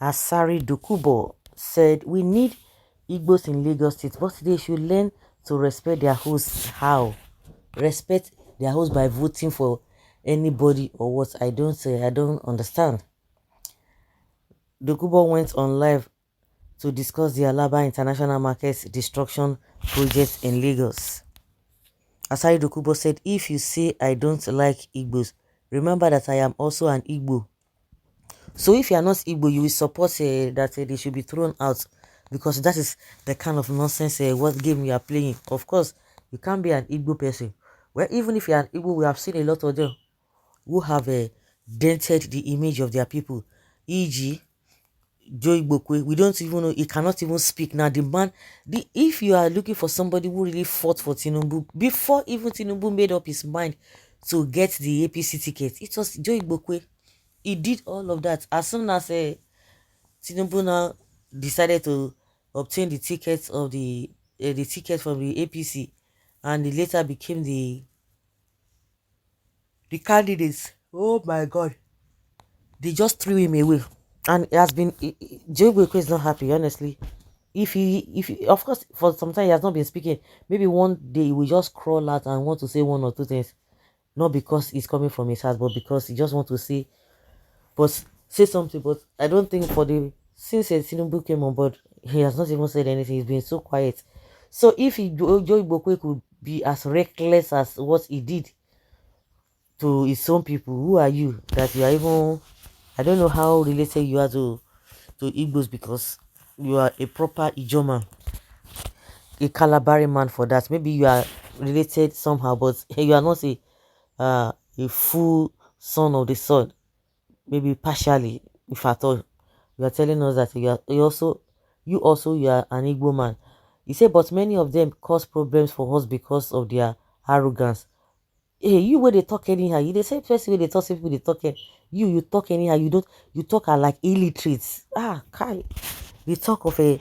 Asari Dokubo said, "We need Igbos in Lagos State, but they should learn to respect their hosts." How? Respect their hosts by voting for anybody or what? I don't understand. Dokubo went on live to discuss the Alaba International Market's destruction project in Lagos. Asari Dokubo said, "If you say I don't like Igbos, remember that I am also an Igbo. So if you are not Igbo, you will support that they should be thrown out, because that is the kind of nonsense what game you are playing. Of course, you can't be an Igbo person. Well, even if you are an Igbo, we have seen a lot of them who have dented the image of their people. E.g., Joe Igbokwe, we don't even know, he cannot even speak. Now, the man, if you are looking for somebody who really fought for Tinubu, before even Tinubu made up his mind to get the APC ticket, it was Joe Igbokwe. He did all of that. As soon as Tinubu now decided to obtain the tickets of the ticket from the APC, and he later became the candidates. Oh my God! They just threw him away, and it has been. Joe Beko is not happy, honestly. If he, of course, for some time he has not been speaking. Maybe one day he will just crawl out and want to say one or two things, not because it's coming from his heart, but because he just want to say something. But I don't think for the since Tinubu came on board, he has not even said anything. He's been so quiet. So if Joe Bokwe could be as reckless as what he did to his own people, who are you that you are even? I don't know how related you are to Igbos, because you are a proper Ijoma, a Calabari man for that. Maybe you are related somehow, but you are not a full son of the sun. Maybe partially, if at all. You are telling us that you are an Igbo man. He said, but many of them cause problems for us because of their arrogance. Hey, you where they talk anyhow, you the same person where they talk, people they talk. You talk anyhow, you talk are like illiterates. Kai. The talk of a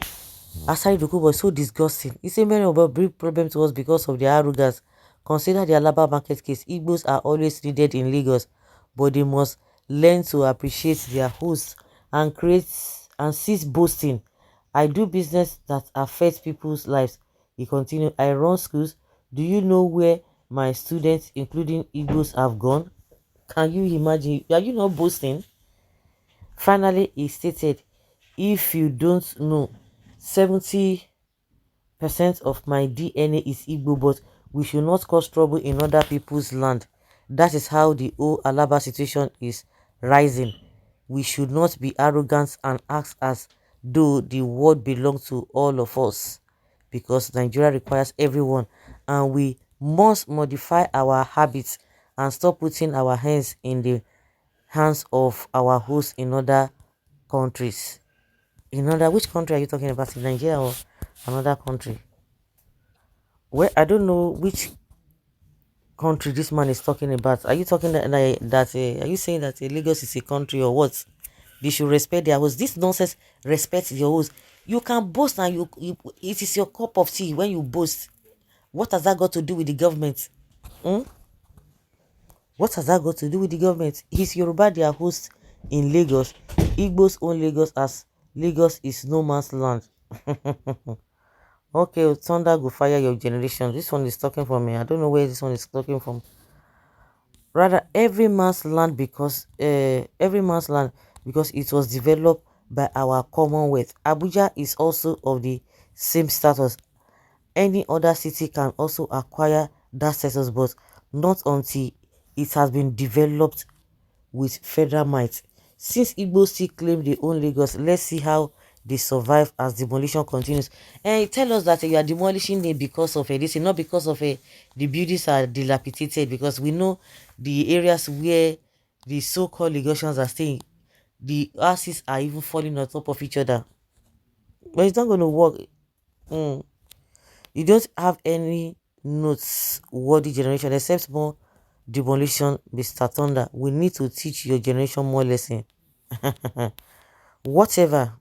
Asari Dokubo was so disgusting. He said many of them bring problem to us because of their arrogance. Consider the Alaba market case. Igbos are always needed in Lagos, but they must learn to appreciate their hosts and create and cease boasting. I do business that affects people's lives. He continued, I run schools. Do you know where my students, including Igbos, have gone? Can you imagine? Are you not boasting? Finally, he stated, if you don't know, 70% of my DNA is Igbo, but we should not cause trouble in other people's land. That is how the whole Alaba situation is rising. We should not be arrogant and act as though the world belongs to all of us, because Nigeria requires everyone, and we must modify our habits and stop putting our hands in the hands of our hosts in other countries. In other, which country are you talking about? In Nigeria or another country? Well, I don't know which country this man is talking about. Are you talking are you saying that Lagos is a country or what? They should respect their host. This nonsense, respect your host. You can boast, and it is your cup of tea when you boast. What has that got to do with the government? Hmm? What has that got to do with the government? Is Yoruba their host in Lagos? Igbos own Lagos, as Lagos is no man's land. Okay, thunder go fire your generation. This one is talking from me. I don't know where this one is talking from. Rather, every man's land, because it was developed by our commonwealth. Abuja is also of the same status. Any other city can also acquire that status, but not until it has been developed with federal might. Since Igbo still claim they own Lagos, let's see how they survive as demolition continues. And tell us that you are demolishing it because of this, not because of the buildings are dilapidated, because we know the areas where the so-called Lagosians are staying, the houses are even falling on top of each other. But it's not going to work. Mm. You don't have any notes worthy generation except more demolition, Mr. Thunder. We need to teach your generation more lesson. Whatever.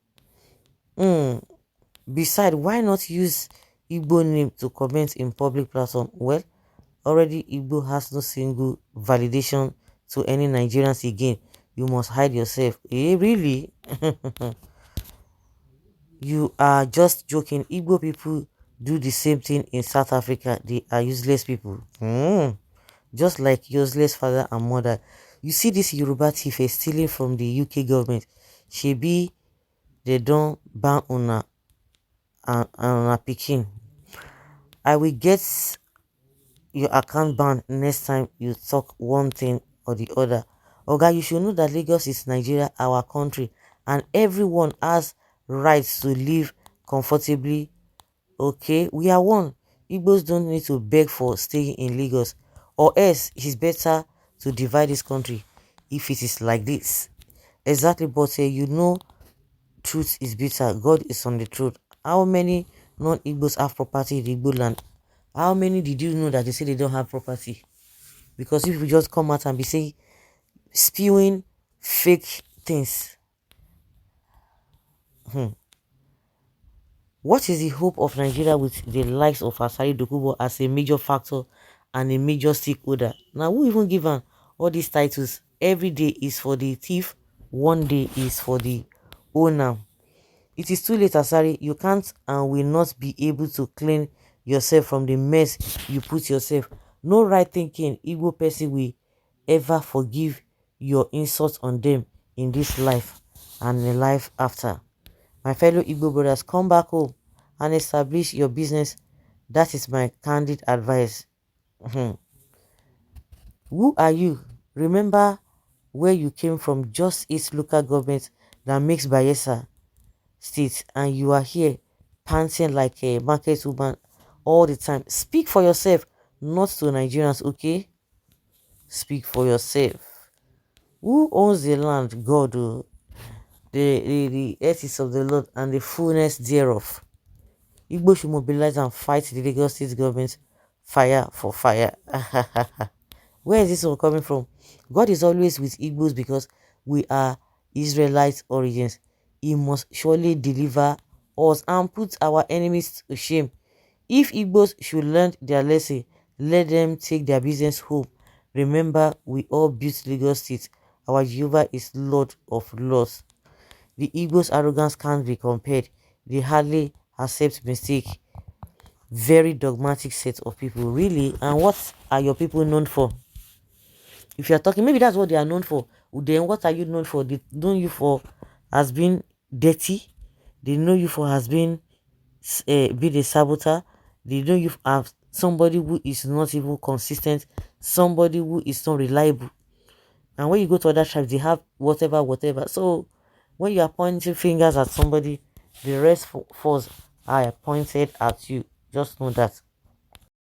Besides, why not use Igbo name to comment in public platform? Well, already Igbo has no single validation to any Nigerians again. You must hide yourself. Eh, really? You are just joking. Igbo people do the same thing in South Africa. They are useless people. Just like useless father and mother. You see this Yoruba thief is stealing from the UK government. Shebi they don't ban and una pikin. I will get your account banned next time you talk one thing or the other. Oga, you should know that Lagos is Nigeria, our country, and everyone has rights to live comfortably. Okay, we are one. Igbos don't need to beg for staying in Lagos, or else it's better to divide this country if it is like this. Exactly, but you know, truth is bitter. God is on the truth. How many non-Igbos have property in Igbo land? How many did you know that they say they don't have property? Because if you just come out and be saying, spewing fake things, what is the hope of Nigeria with the likes of Asari Dokubo as a major factor and a major stakeholder? Now, who even give am all these titles? Every day is for the thief, one day is for the owner. It is too late, Asari. You can't and will not be able to clean yourself from the mess you put yourself. No right thinking Igbo person will ever forgive your insult on them in this life and the life after. My fellow Igbo brothers, come back home and establish your business. That is my candid advice. Who are you? Remember where you came from. Just its local government that makes Bayelsa state, and you are here panting like a market woman all the time. Speak for yourself, not to Nigerians, okay? Speak for yourself. Who owns the land? God, oh. The earth is of the Lord and the fullness thereof. Igbo should mobilize and fight the Lagos state government fire for fire. Where is this one coming from? God is always with Igbos because we are Israelite origins. He must surely deliver us and put our enemies to shame. If Igbos should learn their lesson, let them take their business home. Remember, we all built Lagos State. Our Jehovah is Lord of Lords. The Igbos' arrogance can't be compared. They hardly accept mistake. Very dogmatic set of people, really. And what are your people known for? If you are talking, maybe that's what they are known for. Then what are you known for? They know you for as being dirty. They know you for has been being a saboteur. They know you as somebody who is not even consistent, somebody who is not reliable. And when you go to other tribes, they have whatever. So when you are pointing fingers at somebody, the rest falls are pointed at you. Just know that.